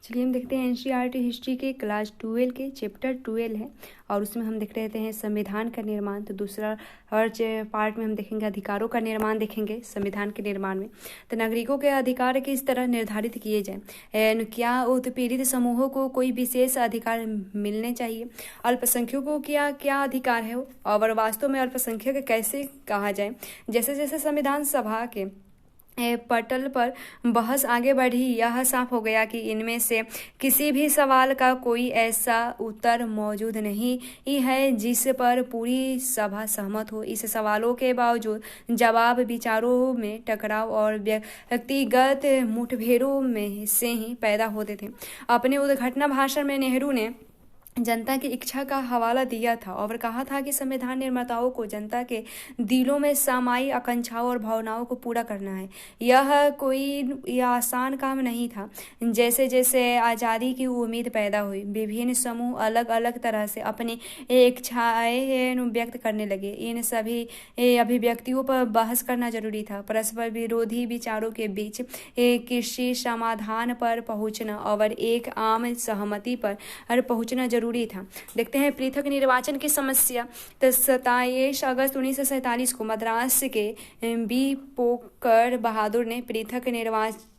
चलिए हम देखते हैं एनसीईआरटी हिस्ट्री के क्लास 12 के चैप्टर 12 है और उसमें हम देख रहे हैं संविधान का निर्माण। तो दूसरा हर पार्ट में हम देखेंगे अधिकारों का निर्माण देखेंगे संविधान के निर्माण में। तो नागरिकों के अधिकार किस तरह निर्धारित किए जाएं, क्या उत्पीड़ित समूहों को कोई विशेष अधिकार मिलने चाहिए, अल्पसंख्यकों को क्या अधिकार है और वास्तव में अल्पसंख्यक कैसे कहा जाए। जैसे जैसे संविधान सभा के पटल पर बहस आगे बढ़ी, यह साफ हो गया कि इनमें से किसी भी सवाल का कोई ऐसा उत्तर मौजूद नहीं है जिस पर पूरी सभा सहमत हो। इस सवालों के बावजूद जवाब विचारों में टकराव और व्यक्तिगत मुठभेड़ों में से ही पैदा होते थे। अपने उद्घाटन भाषण में नेहरू ने जनता की इच्छा का हवाला दिया था और कहा था कि संविधान निर्माताओं को जनता के दिलों में समाई आकांक्षाओं और भावनाओं को पूरा करना है। यह आसान काम नहीं था। जैसे जैसे आज़ादी की उम्मीद पैदा हुई, विभिन्न समूह अलग अलग तरह से अपनी इच्छाएं व्यक्त करने लगे। इन सभी अभिव्यक्तियों पर बहस करना जरूरी था। परस्पर विरोधी विचारों के बीच किसी समाधान पर पहुंचना और एक आम सहमति पर पहुंचना जरूरी था। देखते हैं पृथक निर्वाचन की समस्या। तो 27 अगस्त 1947 को मद्रास के बी पोकर बहादुर ने पृथक निर्वाचन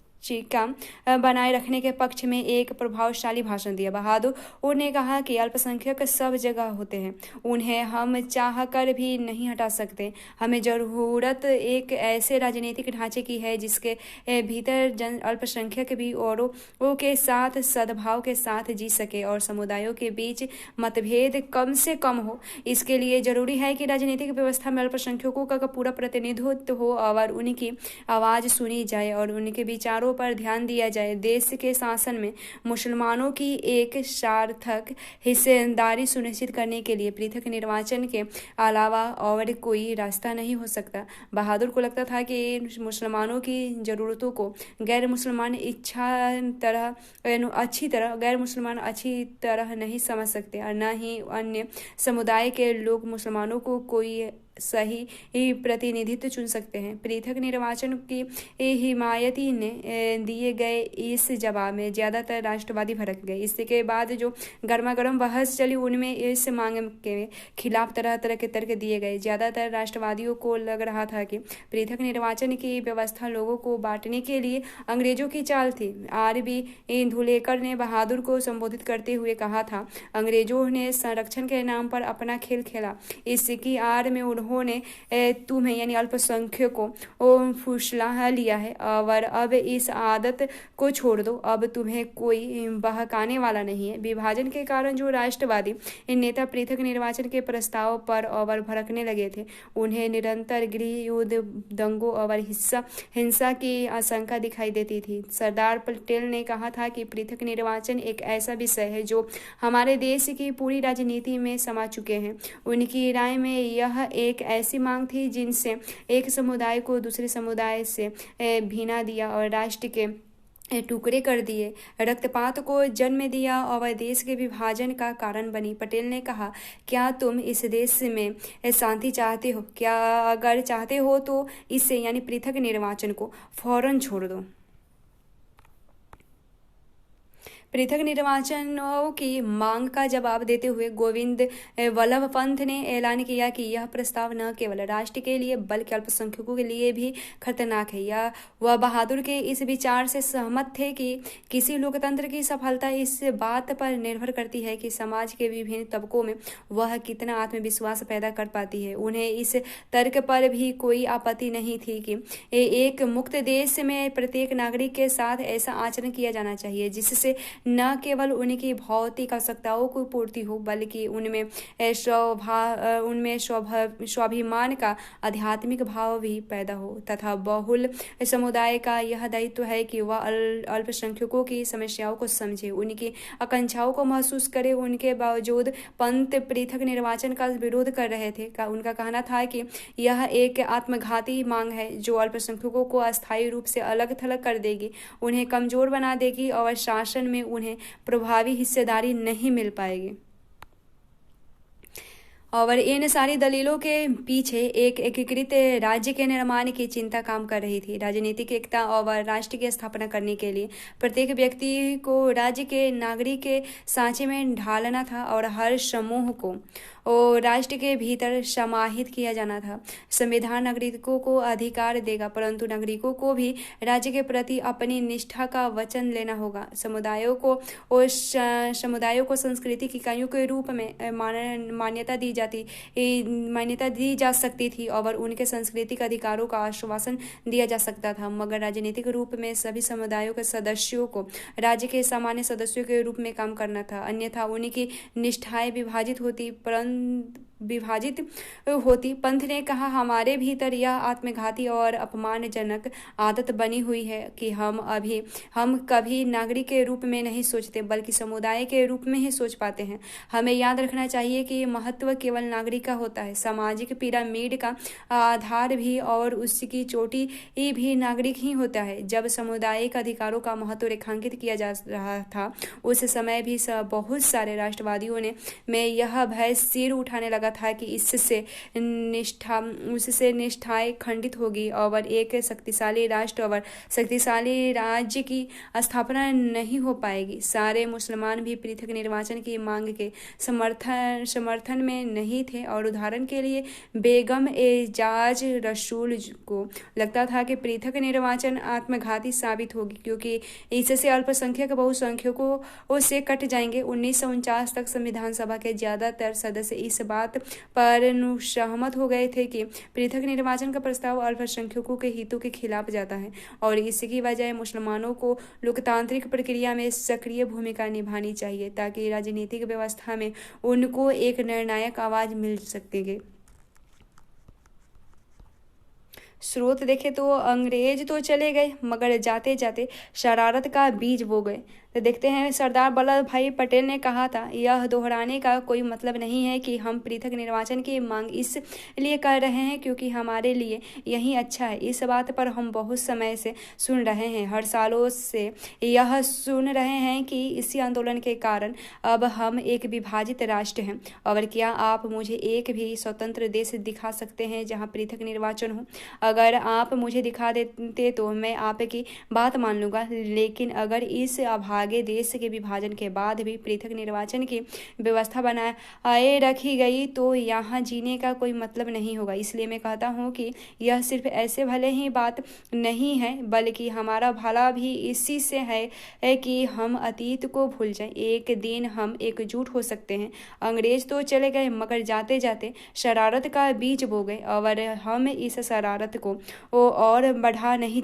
बनाए रखने के पक्ष में एक प्रभावशाली भाषण दिया। बहादुर ने कहा कि अल्पसंख्यक सब जगह होते हैं, उन्हें हम चाह कर भी नहीं हटा सकते। हमें जरूरत एक ऐसे राजनीतिक ढांचे की है जिसके भीतर जन अल्पसंख्यक भी औरों के साथ सद्भाव के साथ जी सके और समुदायों के बीच मतभेद कम से कम हो। इसके लिए जरूरी है कि राजनीतिक व्यवस्था में अल्पसंख्यकों का पूरा प्रतिनिधित्व हो और उनकी आवाज़ सुनी जाए और उनके विचारों पर ध्यान दिया जाए। देश के शासन में मुसलमानों की एक सार्थक हिस्सेदारी सुनिश्चित करने के लिए पृथक निर्वाचन के अलावा और कोई रास्ता नहीं हो सकता। बहादुर को लगता था कि मुसलमानों की ज़रूरतों को गैर मुसलमान अच्छी तरह नहीं समझ सकते और न ही अन्य समुदाय के लोग मुसलमानों को कोई सही प्रतिनिधित्व चुन सकते हैं। पृथक निर्वाचन की हिमायती ने दिए गए इस जवाब में ज़्यादातर राष्ट्रवादी भड़क गए। इसके बाद जो गर्मा गर्म बहस चली उनमें इस मांग के खिलाफ तरह तरह के तर्क दिए गए। ज़्यादातर राष्ट्रवादियों को लग रहा था कि पृथक निर्वाचन की व्यवस्था लोगों को बांटने के लिए अंग्रेजों की चाल थी। R.B. धुलेकर ने बहादुर को संबोधित करते हुए कहा था, अंग्रेजों ने संरक्षण के नाम पर अपना खेल खेला। इसकी आड़ में उन्होंने तुम्हें यानी अल्पसंख्यकों को फुसला लिया है और अब इस आदत को छोड़ दो। अब तुम्हें कोई बहकाने वाला नहीं है। विभाजन के कारण जो राष्ट्रवादी नेता पृथक निर्वाचन के प्रस्ताव पर और भड़कने लगे थे, उन्हें निरंतर गृह युद्ध, दंगों और हिंसा की आशंका दिखाई देती थी। सरदार पटेल ने कहा था कि पृथक निर्वाचन एक ऐसा विषय है जो हमारे देश की पूरी राजनीति में समा चुके हैं। उनकी राय में यह एक ऐसी मांग थी जिनसे एक समुदाय को दूसरे समुदाय से भीना दिया और राष्ट्र के टुकड़े कर दिए, रक्तपात को जन्म दिया और देश के विभाजन का कारण बनी। पटेल ने कहा, क्या तुम इस देश में शांति चाहते हो? क्या अगर चाहते हो तो इसे यानी पृथक निर्वाचन को फौरन छोड़ दो। पृथक निर्वाचनों की मांग का जवाब देते हुए गोविंद वल्लभ पंत ने ऐलान किया कि यह प्रस्ताव न केवल राष्ट्र के लिए बल्कि अल्पसंख्यकों के लिए भी खतरनाक है। वह बहादुर के इस विचार से सहमत थे कि किसी लोकतंत्र की सफलता इस बात पर निर्भर करती है कि समाज के विभिन्न तबकों में वह कितना आत्मविश्वास पैदा कर पाती है। उन्हें इस तर्क पर भी कोई आपत्ति नहीं थी कि एक मुक्त देश में प्रत्येक नागरिक के साथ ऐसा आचरण किया जाना चाहिए जिससे न केवल उनकी भौतिक आवश्यकताओं की पूर्ति हो बल्कि उनमें स्वाभिमान का आध्यात्मिक भाव भी पैदा हो तथा बहुल समुदाय का यह दायित्व है कि वह अल्पसंख्यकों की समस्याओं को समझे, उनकी आकांक्षाओं को महसूस करे। उनके बावजूद पंत पृथक निर्वाचन का विरोध कर रहे थे। उनका कहना था कि यह एक आत्मघाती मांग है जो अल्पसंख्यकों को अस्थायी रूप से अलग थलग कर देगी, उन्हें कमजोर बना देगी और शासन में उन्हें प्रभावी हिस्सेदारी नहीं मिल पाएगी। और इन सारी दलीलों के पीछे एक एकीकृत राज्य के निर्माण की चिंता काम कर रही थी। राजनीतिक एकता और राष्ट्र की स्थापना करने के लिए प्रत्येक व्यक्ति को राज्य के नागरिक के सांचे में ढालना था और हर समूह को और राष्ट्र के भीतर समाहित किया जाना था। संविधान नागरिकों को अधिकार देगा, परंतु नागरिकों को भी राज्य के प्रति अपनी निष्ठा का वचन लेना होगा। समुदायों को सांस्कृतिक इकाइयों के रूप में मान्यता दी जा सकती थी और उनके सांस्कृतिक अधिकारों का आश्वासन दिया जा सकता था, मगर राजनीतिक रूप में सभी समुदायों के सदस्यों को राज्य के सामान्य सदस्यों के रूप में काम करना था, अन्यथा उनकी निष्ठाएं विभाजित होती। पंथ ने कहा, हमारे भीतर यह आत्मघाती और अपमानजनक आदत बनी हुई है कि हम कभी नागरिक के रूप में नहीं सोचते, बल्कि समुदाय के रूप में ही सोच पाते हैं। हमें याद रखना चाहिए कि महत्व केवल नागरिक का होता है। सामाजिक पिरामिड का आधार भी और उसकी चोटी भी नागरिक ही होता है। जब सामुदायिक अधिकारों का महत्व रेखांकित किया जा रहा था, उस समय भी बहुत सारे राष्ट्रवादियों में यह भय सिर उठाने लगा था कि उससे निष्ठाएं खंडित होगी और एक शक्तिशाली राष्ट्र और शक्तिशाली राज्य की स्थापना नहीं हो पाएगी। सारे मुसलमान भी पृथक निर्वाचन की मांग के समर्थन में नहीं थे और उदाहरण के लिए बेगम एजाज रसूल को लगता था कि पृथक निर्वाचन आत्मघाती साबित होगी, क्योंकि इससे अल्पसंख्यक बहुसंख्यकों से कट जाएंगे। 1949 तक संविधान सभा के ज्यादातर सदस्य इस बात पर सहमत हो गए थे कि पृथक निर्वाचन का प्रस्ताव अल्पसंख्यकों के हितों के खिलाफ जाता है और इसकी वजह मुसलमानों को लोकतांत्रिक प्रक्रिया में सक्रिय भूमिका निभानी चाहिए ताकि राजनीतिक व्यवस्था में उनको एक निर्णायक आवाज मिल सकेगी। स्रोत देखे तो अंग्रेज तो चले गए, मगर जाते जाते शरारत का बीज बो गए। तो देखते हैं, सरदार वल्लभ भाई पटेल ने कहा था, यह दोहराने का कोई मतलब नहीं है कि हम पृथक निर्वाचन की मांग इसलिए कर रहे हैं क्योंकि हमारे लिए यही अच्छा है। इस बात पर हम बहुत समय से सुन रहे हैं, हर सालों से यह सुन रहे हैं कि इसी आंदोलन के कारण अब हम एक विभाजित राष्ट्र हैं। और क्या आप मुझे एक भी स्वतंत्र देश दिखा सकते हैं जहाँ पृथक निर्वाचन हो? अगर आप मुझे दिखा देते तो मैं आपकी बात मान लूँगा, लेकिन अगर इस आगे देश के विभाजन के बाद भी पृथक निर्वाचन की व्यवस्था बनाए रखी गई तो यहाँ जीने का कोई मतलब नहीं होगा। इसलिए मैं कहता हूँ कि यह सिर्फ ऐसे भले ही बात नहीं है, बल्कि हमारा भला भी इसी से है कि हम अतीत को भूल जाएं। एक दिन हम एकजुट हो सकते हैं। अंग्रेज तो चले गए, मगर जाते जाते शरारत का बीज बो गए और हम इस शरारत को और बढ़ाना नहीं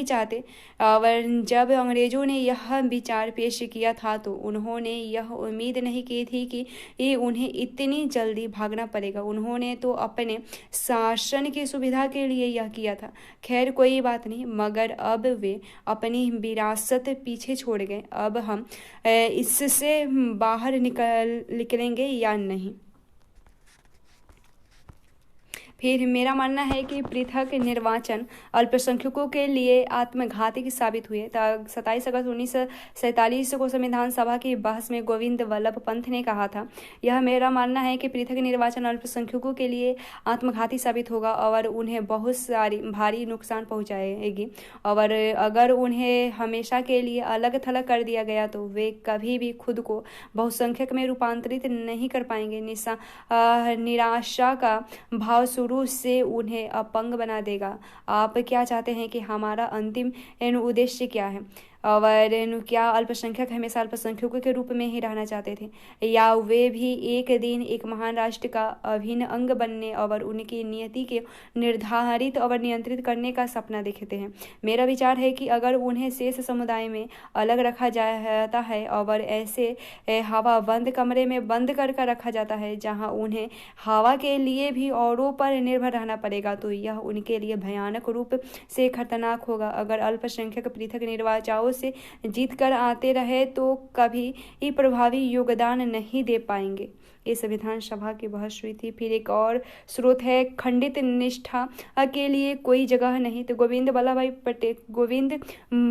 चाहते। और जब अंग्रेजों ने यह विचार पेश किया था तो उन्होंने यह उम्मीद नहीं की थी कि उन्हें इतनी जल्दी भागना पड़ेगा। उन्होंने तो अपने शासन की सुविधा के लिए यह किया था। खैर, कोई बात नहीं, मगर अब वे अपनी विरासत पीछे छोड़ गए। अब हम इससे बाहर निकलेंगे या नहीं? फिर मेरा मानना है कि पृथक निर्वाचन अल्पसंख्यकों के लिए आत्मघाती साबित हुए। 27 अगस्त 1947 को संविधान सभा की बहस में गोविंद वल्लभ पंत ने कहा था, यह मेरा मानना है कि पृथक निर्वाचन अल्पसंख्यकों के लिए आत्मघाती साबित होगा और उन्हें बहुत भारी नुकसान पहुंचाएगी। और अगर उन्हें हमेशा के लिए अलग थलग कर दिया गया तो वे कभी भी खुद को बहुसंख्यक में रूपांतरित नहीं कर पाएंगे। निराशा का भाव शुरू से उन्हें अपंग बना देगा। आप क्या चाहते हैं कि हमारा अंतिम उद्देश्य क्या है? और क्या अल्पसंख्यक हमेशा अल्पसंख्यकों के रूप में ही रहना चाहते थे, या वे भी एक दिन एक महान राष्ट्र का अभिन्न अंग बनने और उनकी नियति के निर्धारित और नियंत्रित करने का सपना देखते हैं? मेरा विचार है कि अगर उन्हें शेष समुदाय में अलग रखा जाता है और ऐसे हवा बंद कमरे में बंद कर रखा जाता है जहां उन्हें हवा के लिए भी औरों पर निर्भर रहना पड़ेगा, तो यह उनके लिए भयानक रूप से खतरनाक होगा। अगर अल्पसंख्यक पृथक निर्वाचन से जीत कर आते रहे तो कभी प्रभावी योगदान नहीं दे पाएंगे। ये संविधान सभा की बहस हुई थी। फिर एक और स्रोत है, खंडित निष्ठा के लिए कोई जगह नहीं। तो गोविंद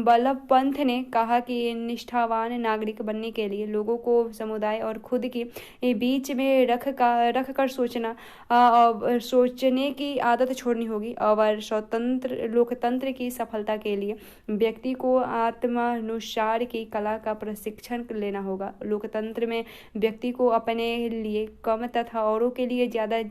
बल्लभ पंत ने कहा कि निष्ठावान नागरिक बनने के लिए लोगों को समुदाय और खुद की बीच में रख कर सोचने की आदत छोड़नी होगी। और स्वतंत्र लोकतंत्र की सफलता के लिए व्यक्ति को आत्मानुसार की कला का प्रशिक्षण लेना होगा। लोकतंत्र में व्यक्ति को अपने लिए कम तथा औरों के लिए ज़्यादा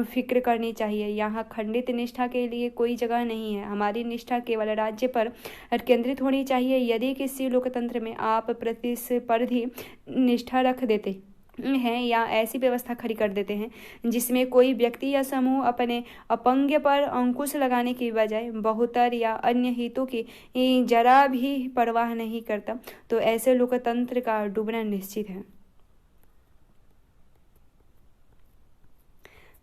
फिक्र करनी चाहिए। यहाँ खंडित निष्ठा के लिए कोई जगह नहीं है। हमारी निष्ठा केवल राज्य पर केंद्रित होनी चाहिए। यदि किसी लोकतंत्र में आप प्रतिस्पर्धी निष्ठा रख देते हैं या ऐसी व्यवस्था खड़ी कर देते हैं जिसमें कोई व्यक्ति या समूह अपने अपंग पर अंकुश लगाने की बजाय बहुतर या अन्य हितों की जरा भी परवाह नहीं करता, तो ऐसे लोकतंत्र का डूबना निश्चित है।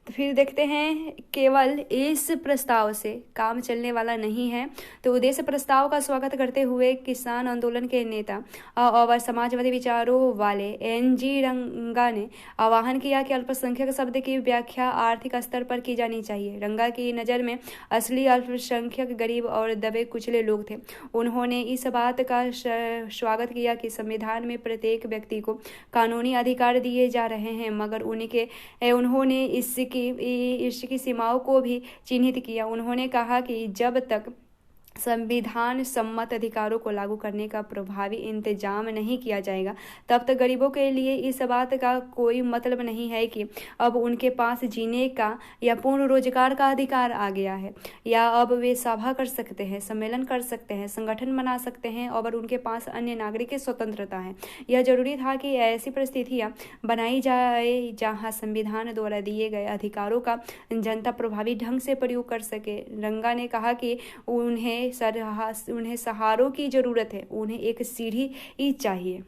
तो फिर देखते हैं, केवल इस प्रस्ताव से काम चलने वाला नहीं है। तो उद्देश्य प्रस्ताव का स्वागत करते हुए किसान आंदोलन के नेता और समाजवादी विचारों वाले NG रंगा ने आह्वान किया कि अल्पसंख्यक शब्द की व्याख्या आर्थिक स्तर पर की जानी चाहिए। रंगा की नज़र में असली अल्पसंख्यक गरीब और दबे कुचले लोग थे। उन्होंने इस बात का स्वागत किया कि संविधान में प्रत्येक व्यक्ति को कानूनी अधिकार दिए जा रहे हैं, मगर उन्होंने इसकी सीमाओं को भी चिन्हित किया। उन्होंने कहा कि जब तक संविधान सम्मत अधिकारों को लागू करने का प्रभावी इंतजाम नहीं किया जाएगा, तब तक गरीबों के लिए इस बात का कोई मतलब नहीं है कि अब उनके पास जीने का या पूर्ण रोजगार का अधिकार आ गया है, या अब वे सभा कर सकते हैं, सम्मेलन कर सकते हैं, संगठन बना सकते हैं और उनके पास अन्य नागरिक स्वतंत्रता है। यह जरूरी था कि ऐसी परिस्थितियाँ बनाई जाए जहाँ संविधान द्वारा दिए गए अधिकारों का जनता प्रभावी ढंग से प्रयोग कर सके। रंगा ने कहा कि उन्हें सहारों की जरूरत है, उन्हें एक सीढ़ी ही चाहिए।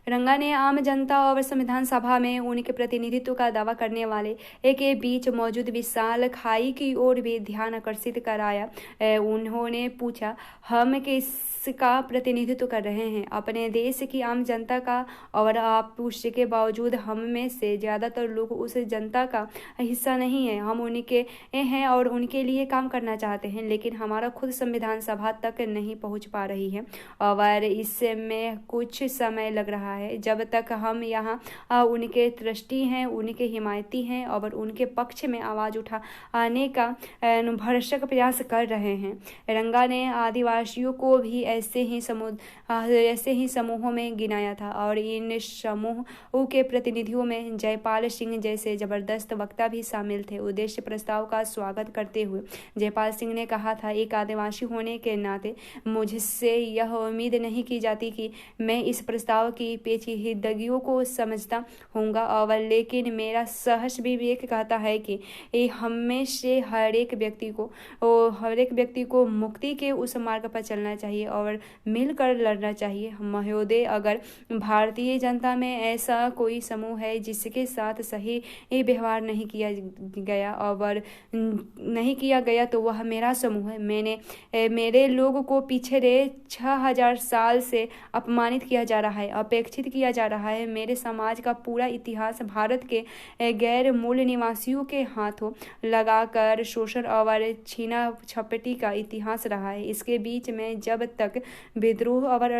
रंगा ने आम जनता और संविधान सभा में उनके प्रतिनिधित्व का दावा करने वाले के बीच मौजूद विशाल खाई की ओर भी ध्यान आकर्षित कराया। उन्होंने पूछा, हम किसका प्रतिनिधित्व कर रहे हैं? अपने देश की आम जनता का, और आप उसके बावजूद हम में से ज़्यादातर लोग उस जनता का हिस्सा नहीं है। हम उनके हैं और उनके लिए काम करना चाहते हैं, लेकिन हमारा खुद संविधान सभा तक नहीं पहुंच पा रही है और इसमें कुछ समय लग रहा है। जब तक हम यहाँ उनके ट्रस्टी हैं, उनके हिमायती हैं और उनके पक्ष में आवाज़ उठाने का भरसक प्रयास कर रहे हैं। रंगा ने आदिवासियों को भी ऐसे ही समूहों में गिनाया था और इन समूहों के प्रतिनिधियों में जयपाल सिंह जैसे जबरदस्त वक्ता भी शामिल थे। उद्देश्य प्रस्ताव का स्वागत करते हुए जयपाल सिंह ने कहा था, एक आदिवासी होने के नाते मुझसे यह उम्मीद नहीं की जाती कि मैं इस प्रस्ताव की पेचीदगियों को समझता हूँगा, और लेकिन मेरा सहज विवेक कहता है कि हमें से हर एक व्यक्ति को मुक्ति के उस मार्ग पर चलना चाहिए और मिलकर लड़ना चाहिए। महोदय, अगर भारतीय जनता में ऐसा कोई समूह है जिसके साथ सही व्यवहार नहीं किया गया तो वह मेरा समूह है। मेरे लोग को पिछले 6000 साल से अपमानित किया जा रहा है, अपेक्षित किया जा रहा है। मेरे समाज का पूरा इतिहास भारत के गैर मूल निवासियों के हाथों लगाकर शोषण और छीना झपटी का इतिहास रहा है। इसके बीच में जब तक विद्रोह और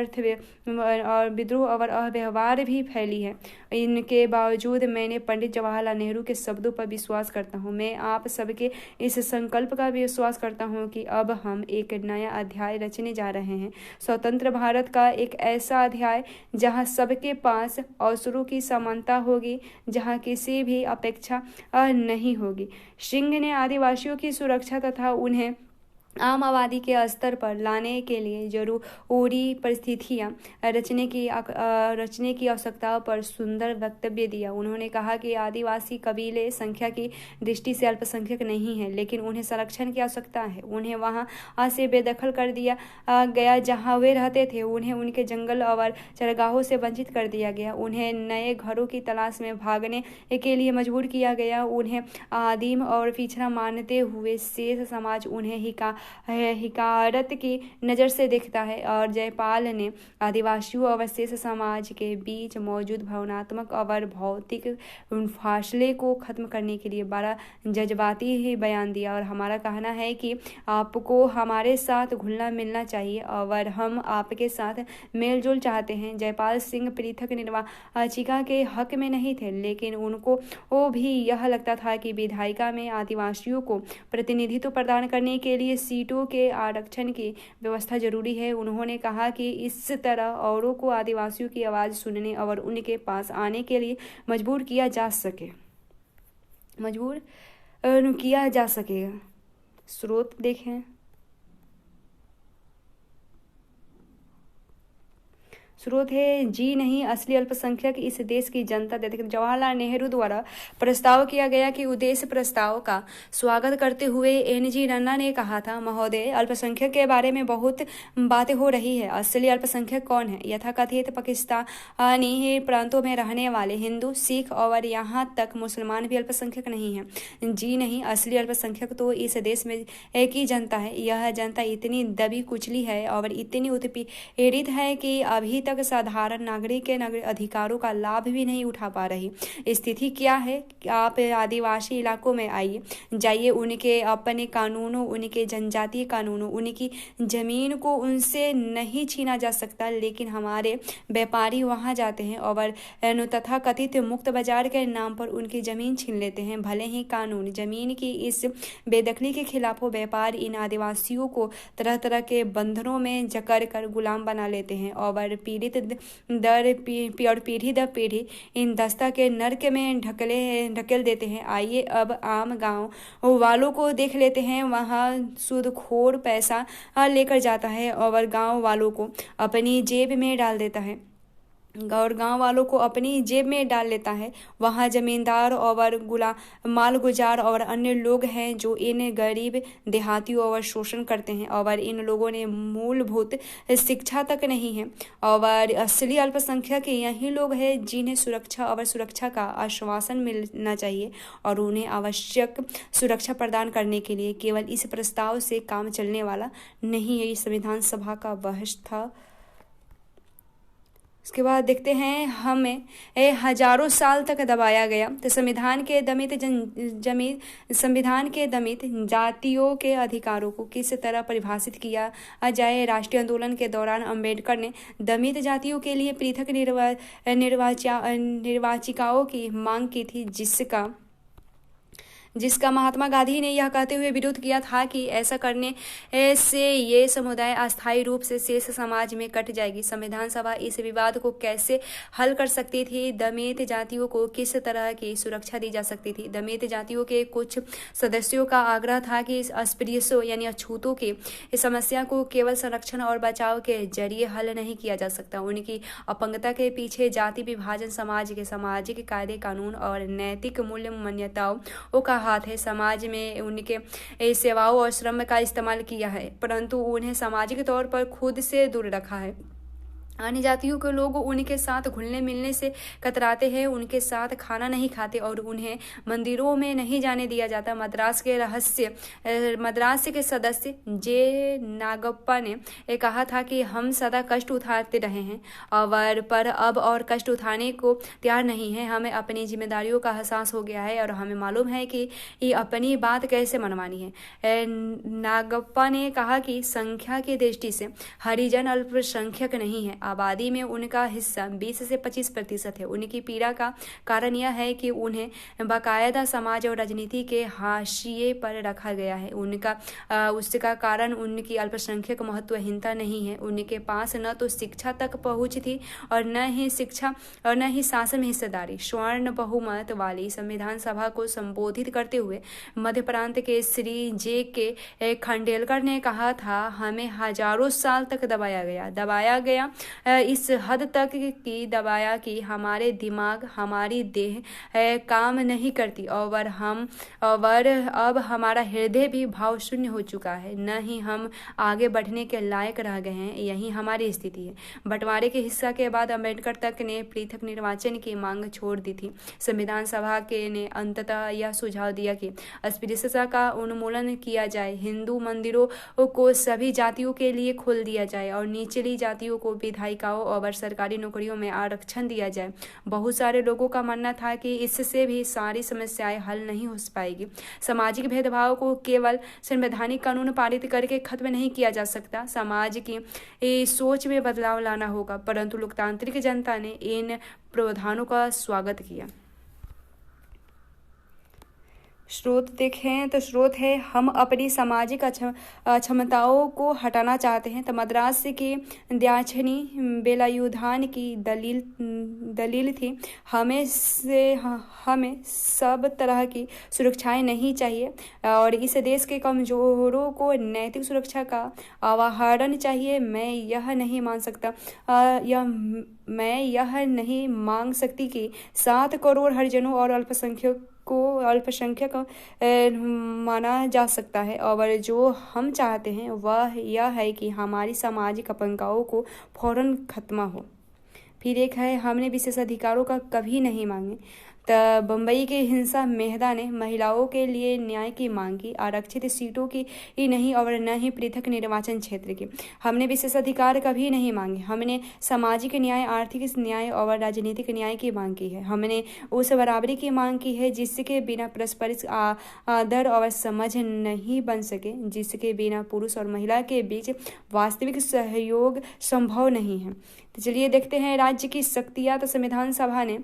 अव्यवहार भी फैली है, इनके बावजूद मैंने पंडित जवाहरलाल नेहरू के शब्दों पर विश्वास करता हूँ। मैं आप सबके इस संकल्प का विश्वास करता हूँ कि अब हम एक नया अध्याय रचने जा रहे हैं, स्वतंत्र भारत का एक ऐसा अध्याय जहाँ सबके पास अवसरों की समानता होगी, जहाँ किसी भी अपेक्षा नहीं होगी। सिंह ने आदिवासियों की सुरक्षा तथा उन्हें आम आबादी के स्तर पर लाने के लिए जरूरी परिस्थितियाँ रचने की आवश्यकता पर सुंदर वक्तव्य दिया। उन्होंने कहा कि आदिवासी कबीले संख्या की दृष्टि से अल्पसंख्यक नहीं है, लेकिन उन्हें संरक्षण की आवश्यकता है। उन्हें वहाँ से बेदखल कर दिया गया जहाँ वे रहते थे। उन्हें उनके जंगल और चरगाहों से वंचित कर दिया गया। उन्हें नए घरों की तलाश में भागने के लिए मजबूर किया गया। उन्हें आदिम और पिछड़ा मानते हुए शेष समाज उन्हें ही हिकारत की नज़र से देखता है। और जयपाल ने आदिवासियों और शेष समाज के बीच मौजूद भावनात्मक और भौतिक फासले को ख़त्म करने के लिए बड़ा जज्बाती ही बयान दिया। और हमारा कहना है कि आपको हमारे साथ घुलना मिलना चाहिए और हम आपके साथ मेलजोल चाहते हैं। जयपाल सिंह पृथक निर्वाचिका के हक में नहीं थे, लेकिन उनको भी यह लगता था कि विधायिका में आदिवासियों को प्रतिनिधित्व प्रदान करने के लिए सीटों के आरक्षण की व्यवस्था जरूरी है। उन्होंने कहा कि इस तरह औरों को आदिवासियों की आवाज़ सुनने और उनके पास आने के लिए मजबूर किया जा सकेगा। स्रोत देखें। स्रोत है जी नहीं, असली अल्पसंख्यक इस देश की जनता देते। जवाहरलाल नेहरू द्वारा प्रस्ताव किया गया कि उद्देश्य प्रस्ताव का स्वागत करते हुए NG रन्ना ने कहा था, महोदय, अल्पसंख्यक के बारे में बहुत बातें हो रही है। असली अल्पसंख्यक कौन है? यथाकथित पाकिस्तानी प्रांतों में रहने वाले हिंदू, सिख और यहाँ तक मुसलमान भी अल्पसंख्यक नहीं है। जी नहीं, असली अल्पसंख्यक तो इस देश में एक ही जनता है। यह जनता इतनी दबी कुचली है और इतनी उत्पीड़ित है कि अभी तक साधारण नागरिक के अधिकारों का लाभ भी नहीं उठा पा रही। स्थिति क्या है? आप आदिवासी इलाकों में जाइए, उनके अपने कानूनों, उनके जनजातीय कानूनों, उनकी जमीन को उनसे नहीं छीना जा सकता, लेकिन हमारे व्यापारी वहां जाते हैं और तथा कथित मुक्त बाजार के नाम पर उनकी जमीन छीन लेते हैं। भले ही कानून जमीन की इस बेदखली के खिलाफ व्यापार इन आदिवासियों को तरह तरह के बंधनों में जकड़ कर गुलाम बना लेते हैं और पीढ़ी दर पीढ़ी इन दस्ता के नर्क में ढकेल देते हैं। आइए अब आम गांव वालों को देख लेते हैं। वहां सूदखोर पैसा लेकर जाता है और गांव वालों को अपनी जेब में डाल देता है और गांव वालों को अपनी जेब में डाल लेता है। वहाँ जमींदार और मालगुजार और अन्य लोग हैं जो इन गरीब देहातियों और शोषण करते हैं और इन लोगों ने मूलभूत शिक्षा तक नहीं है। और असली अल्पसंख्यक यही लोग हैं जिन्हें सुरक्षा का आश्वासन मिलना चाहिए और उन्हें आवश्यक सुरक्षा प्रदान करने के लिए केवल इस प्रस्ताव से काम चलने वाला नहीं है। ये संविधान सभा का बहस था। उसके बाद देखते हैं, हमें हजारों साल तक दबाया गया। तो संविधान के दमित जातियों के अधिकारों को किस तरह परिभाषित किया जाए? राष्ट्रीय आंदोलन के दौरान अंबेडकर ने दमित जातियों के लिए पृथक निर्वाचिकाओं की मांग की थी, जिसका महात्मा गांधी ने यह कहते हुए विरोध किया था कि ऐसा करने से ये समुदाय अस्थायी रूप से शेष समाज में कट जाएगी। संविधान सभा इस विवाद को कैसे हल कर सकती थी? दमित जातियों को किस तरह की सुरक्षा दी जा सकती थी? दमित जातियों के कुछ सदस्यों का आग्रह था कि अस्पृश्यों यानी अछूतों की इस समस्या को केवल संरक्षण और बचाव के जरिए हल नहीं किया जा सकता। उनकी अपंगता के पीछे जाति विभाजन, समाज के सामाजिक कायदे कानून और नैतिक मूल्य मान्यताओं का हाथ है। समाज में उनके सेवाओं और श्रम का इस्तेमाल किया है, परंतु उन्हें सामाजिक तौर पर खुद से दूर रखा है। अन्य जातियों के लोग उनके साथ घुलने मिलने से कतराते हैं, उनके साथ खाना नहीं खाते और उन्हें मंदिरों में नहीं जाने दिया जाता। मद्रास के सदस्य जे नागप्पा ने कहा था कि हम सदा कष्ट उठाते रहे हैं पर अब और कष्ट उठाने को तैयार नहीं है। हमें अपनी जिम्मेदारियों का एहसास हो गया है और हमें मालूम है कि अपनी बात कैसे मनवानी है। नागप्पा ने कहा कि संख्या की दृष्टि से हरिजन अल्पसंख्यक नहीं है। आबादी में उनका हिस्सा 20 से 25% है। उनकी पीड़ा का कारण यह है कि उन्हें बाकायदा समाज और राजनीति के हाशिए पर रखा गया है। उसका कारण उनकी अल्पसंख्यक महत्वहीनता नहीं है। उनके पास न तो शिक्षा तक पहुंच थी और न ही शासन में हिस्सेदारी। स्वर्ण बहुमत वाली संविधान सभा को संबोधित करते हुए मध्य प्रांत के श्री जे के खंडेलकर ने कहा था, हमें हजारों साल तक दबाया गया इस हद तक की दबाया कि हमारे दिमाग, हमारी देह काम नहीं करती और अब हमारा हृदय भी भाव शून्य हो चुका है। न ही हम आगे बढ़ने के लायक रह गए हैं। यही हमारी स्थिति है। बंटवारे के हिस्सा के बाद अम्बेडकर तक ने पृथक निर्वाचन की मांग छोड़ दी थी। संविधान सभा के ने अंततः यह सुझाव दिया कि अस्पृश्यता का उन्मूलन किया जाए, हिंदू मंदिरों को सभी जातियों के लिए खोल दिया जाए और निचली जातियों को विधायिकाओं और सरकारी नौकरियों में आरक्षण दिया जाए। बहुत सारे लोगों का मानना था कि इससे भी सारी समस्याएं हल नहीं हो पाएगी। सामाजिक भेदभाव को केवल संवैधानिक कानून पारित करके खत्म नहीं किया जा सकता। समाज की सोच में बदलाव लाना होगा। परंतु लोकतांत्रिक जनता ने इन प्रावधानों का स्वागत किया। स्रोत देखें तो स्रोत है, हम अपनी सामाजिक अक्षमताओं को हटाना चाहते हैं। तो मद्रास की दयाक्षिणी वेलायुधान की दलील थी, हमें सब तरह की सुरक्षाएं नहीं चाहिए और इस देश के कमजोरों को नैतिक सुरक्षा का अवधारण चाहिए। मैं यह नहीं मांग सकती कि 7 करोड़ हरिजनों और अल्पसंख्यक माना जा सकता है और जो हम चाहते हैं वह यह है कि हमारी सामाजिक अपंगाओं को फौरन खत्म हो। फिर एक है, हमने विशेष अधिकारों का कभी नहीं मांगे। बम्बई के हिंसा मेहता ने महिलाओं के लिए न्याय की मांग की, आरक्षित सीटों की ही नहीं और न ही पृथक निर्वाचन क्षेत्र की। हमने विशेष अधिकार कभी नहीं मांगे। हमने सामाजिक न्याय, आर्थिक न्याय और राजनीतिक न्याय की मांग की है। हमने उस बराबरी की मांग की है जिसके बिना परस्पर आदर और समझ नहीं बन सके, जिसके बिना पुरुष और महिला के बीच वास्तविक सहयोग संभव नहीं है। तो चलिए देखते हैं राज्य की शक्तियाँ। तो संविधान सभा ने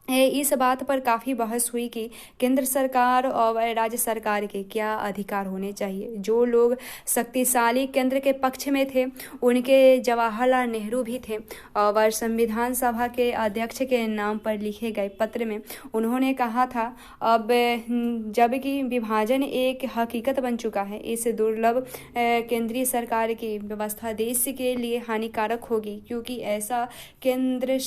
इस बात पर काफ़ी बहस हुई कि केंद्र सरकार और राज्य सरकार के क्या अधिकार होने चाहिए। जो लोग शक्तिशाली केंद्र के पक्ष में थे उनके जवाहरलाल नेहरू भी थे और संविधान सभा के अध्यक्ष के नाम पर लिखे गए पत्र में उन्होंने कहा था, अब जबकि विभाजन एक हकीकत बन चुका है, इस दुर्लभ केंद्रीय सरकार की व्यवस्था देश के लिए हानिकारक होगी, क्योंकि ऐसा केंद्र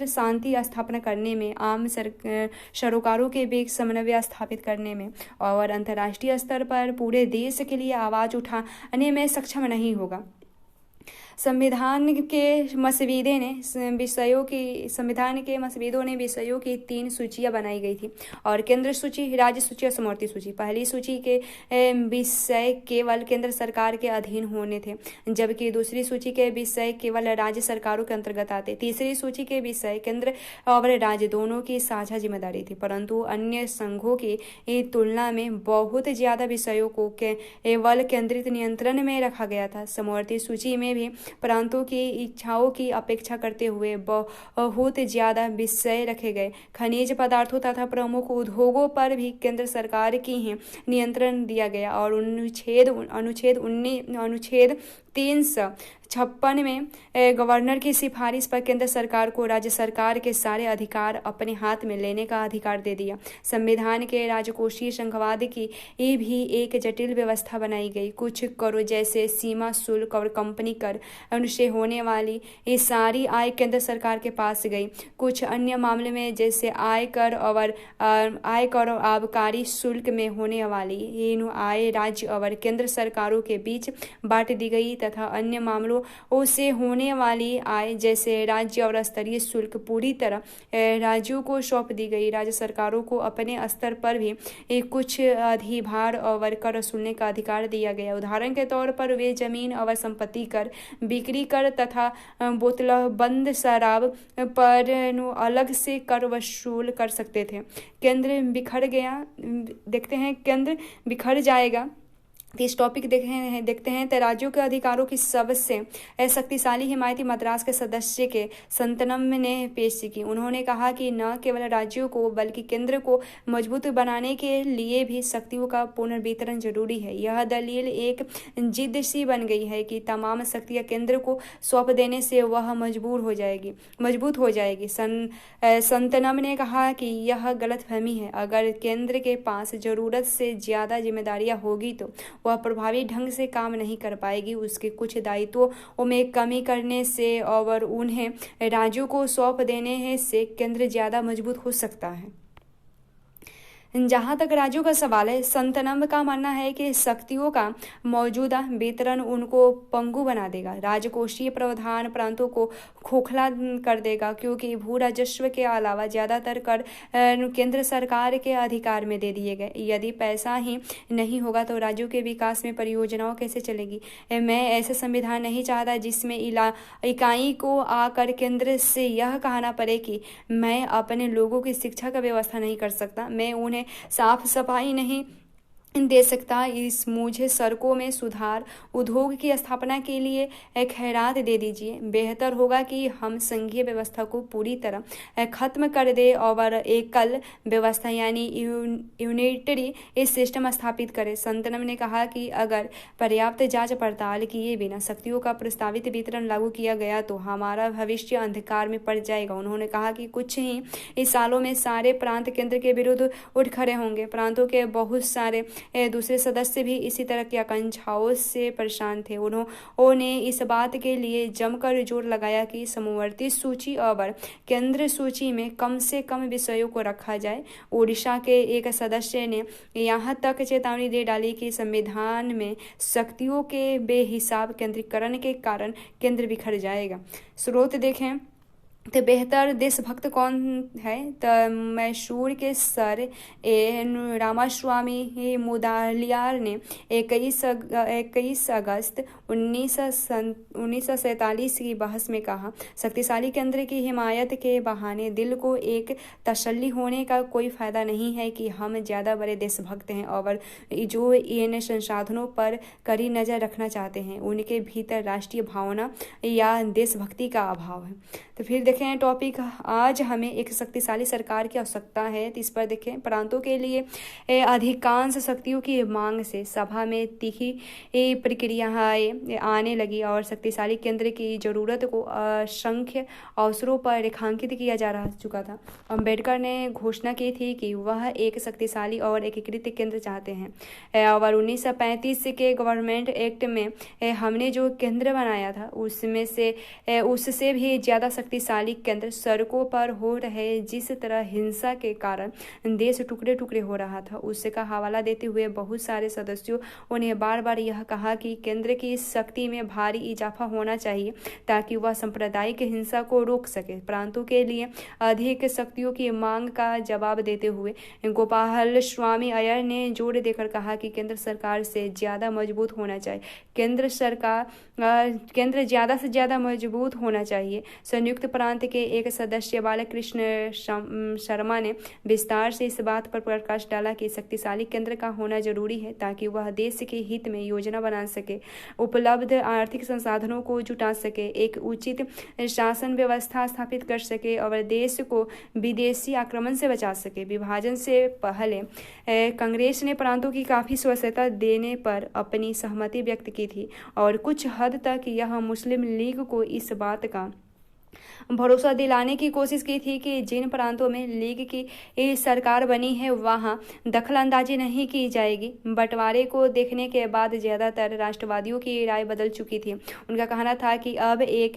शांति स्थापना करने में, आम सरोकारों के बीच समन्वय स्थापित करने में और अंतर्राष्ट्रीय स्तर पर पूरे देश के लिए आवाज उठाने में सक्षम नहीं होगा। संविधान के मसवीदों ने विषयों की 3 सूचियां बनाई गई थी और केंद्र सूची, राज्य सूची और समवर्ती सूची। पहली सूची के विषय केवल केंद्र सरकार के अधीन होने थे, जबकि दूसरी सूची के विषय केवल राज्य सरकारों के अंतर्गत आते। तीसरी सूची के विषय केंद्र और राज्य दोनों की साझा जिम्मेदारी थी, परंतु अन्य संघों की तुलना में बहुत ज्यादा विषयों को केवल केंद्रित नियंत्रण में रखा गया था। समवर्ती सूची में भी प्रांतों की इच्छाओं की अपेक्षा करते हुए बहुत ज्यादा विषय रखे गए। खनिज पदार्थों तथा प्रमुख उद्योगों पर भी केंद्र सरकार की ही नियंत्रण दिया गया और अनुच्छेद 356 में गवर्नर की सिफारिश पर केंद्र सरकार को राज्य सरकार के सारे अधिकार अपने हाथ में लेने का अधिकार दे दिया। संविधान के राजकोषीय संघवाद की भी एक जटिल व्यवस्था बनाई गई। कुछ करों जैसे सीमा शुल्क और कंपनी कर से होने वाली ये सारी आय केंद्र सरकार के पास गई। कुछ अन्य मामले में जैसे आयकर और आबकारी शुल्क में होने वाली इन आय राज्य और केंद्र सरकारों के बीच बांट दी गई तथा अन्य मामलों से होने वाली आय जैसे राज्य और स्तरीय शुल्क पूरी तरह राज्यों को सौंप दी गई। राज्य सरकारों को अपने स्तर पर भी कुछ अधिभार और कर वसूलने का अधिकार दिया गया। उदाहरण के तौर पर वे जमीन और संपत्ति कर, बिक्री कर तथा बोतलबंद शराब पर अलग से कर वसूल कर सकते थे। केंद्र बिखर जाएगा। इस टॉपिक देखते हैं तो राज्यों के अधिकारों की सबसे शक्तिशाली हिमायती मद्रास के सदस्य के संतनम ने पेश की। उन्होंने कहा कि न केवल राज्यों को बल्कि केंद्र को मजबूत बनाने के लिए भी शक्तियों का पुनर्वितरण जरूरी है। यह दलील एक जिद सी बन गई है कि तमाम शक्तियां केंद्र को सौंप देने से वह मजबूत हो जाएगी। संतनम ने कहा कि यह गलतफहमी है। अगर केंद्र के पास जरूरत से ज्यादा जिम्मेदारियां होगी तो वह प्रभावी ढंग से काम नहीं कर पाएगी। उसके कुछ दायित्वों में कमी करने से और उन्हें राज्यों को सौंप देने से केंद्र ज़्यादा मजबूत हो सकता है। जहाँ तक राज्यों का सवाल है, संतनम का मानना है कि शक्तियों का मौजूदा वितरण उनको पंगु बना देगा। राजकोषीय प्रावधान प्रांतों को खोखला कर देगा, क्योंकि भू राजस्व के अलावा ज़्यादातर कर केंद्र सरकार के अधिकार में दे दिए गए। यदि पैसा ही नहीं होगा तो राज्यों के विकास में परियोजनाओं कैसे चलेगी। मैं ऐसे संविधान नहीं चाहता जिसमें इकाई को आकर केंद्र से यह कहना पड़े कि मैं अपने लोगों की शिक्षा का व्यवस्था नहीं कर सकता, मैं उन्हें साफ सफाई नहीं दे सकता। मुझे सड़कों में सुधार, उद्योग की स्थापना के लिए खैरात दे दीजिए। बेहतर होगा कि हम संघीय व्यवस्था को पूरी तरह खत्म कर दे और एकल व्यवस्था यानी यूनिटरी सिस्टम स्थापित करें। संतनम ने कहा कि अगर पर्याप्त जांच पड़ताल किए बिना शक्तियों का प्रस्तावित वितरण लागू किया गया तो हमारा भविष्य अंधकार में पड़ जाएगा। उन्होंने कहा कि कुछ ही इस सालों में सारे प्रांत केंद्र के विरुद्ध उठ खड़े होंगे। प्रांतों के बहुत सारे दूसरे सदस्य भी इसी तरह की आकांक्षाओं से परेशान थे। उन्होंने इस बात के लिए जमकर जोर लगाया कि समवर्ती सूची और केंद्र सूची में कम से कम विषयों को रखा जाए। ओडिशा के एक सदस्य ने यहाँ तक चेतावनी दे डाली कि संविधान में शक्तियों के बेहिसाब केंद्रीकरण के कारण केंद्र बिखर जाएगा। स्रोत देखें तो बेहतर देशभक्त कौन है, तो मैसूर के सर रामास्वामी मुदलियार ने 21 अगस्त 1947 की बहस में कहा, शक्तिशाली केंद्र की हिमायत के बहाने दिल को एक तसल्ली होने का कोई फायदा नहीं है कि हम ज़्यादा बड़े देशभक्त हैं और जो इन संसाधनों पर कड़ी नज़र रखना चाहते हैं उनके भीतर राष्ट्रीय भावना या देशभक्ति का अभाव है। तो फिर देखें टॉपिक, आज हमें एक शक्तिशाली सरकार की आवश्यकता है। तो इस पर देखें, प्रांतों के लिए अधिकांश शक्तियों की मांग से सभा में तीखी प्रक्रियाएं आने लगी और शक्तिशाली केंद्र की जरूरत को असंख्य अवसरों पर रेखांकित किया जा चुका था। अम्बेडकर ने घोषणा की थी कि वह एक शक्तिशाली और एकीकृत केंद्र चाहते हैं और 1935 के गवर्नमेंट एक्ट में हमने जो केंद्र बनाया था उससे भी ज़्यादा शक्तिशाली केंद्र सड़कों पर हो रहे जिस तरह हिंसा के कारण देश टुकड़े टुकड़े हो रहा था उसका हवाला देते हुए बहुत सारे सदस्यों ने बार बार यह कहा कि केंद्र की शक्ति में भारी इजाफा होना चाहिए ताकि वह सांप्रदायिक हिंसा को रोक सके। प्रांतों के लिए अधिक शक्तियों की मांग का जवाब देते हुए गोपाल स्वामी अय्यर ने जोर देकर कहा कि केंद्र सरकार से ज़्यादा मजबूत होना चाहिए। केंद्र ज़्यादा से ज़्यादा मजबूत होना चाहिए। संयुक्त प्रांत के एक सदस्य बालकृष्ण शर्मा ने विस्तार से इस बात पर प्रकाश डाला कि शक्तिशाली केंद्र का होना जरूरी है ताकि वह देश के हित में योजना बना सके, उपलब्ध आर्थिक संसाधनों को जुटा सके, एक उचित शासन व्यवस्था स्थापित कर सके और देश को विदेशी आक्रमण से बचा सके। विभाजन से पहले कांग्रेस ने प्रांतों की काफ़ी स्वतंत्रता देने पर अपनी सहमति व्यक्त की थी और कुछ हद तक यह मुस्लिम लीग को इस बात का भरोसा दिलाने की कोशिश की थी कि जिन प्रांतों में लीग की सरकार बनी है वहां दखलंदाजी नहीं की जाएगी। बंटवारे को देखने के बाद ज़्यादातर राष्ट्रवादियों की राय बदल चुकी थी। उनका कहना था कि अब एक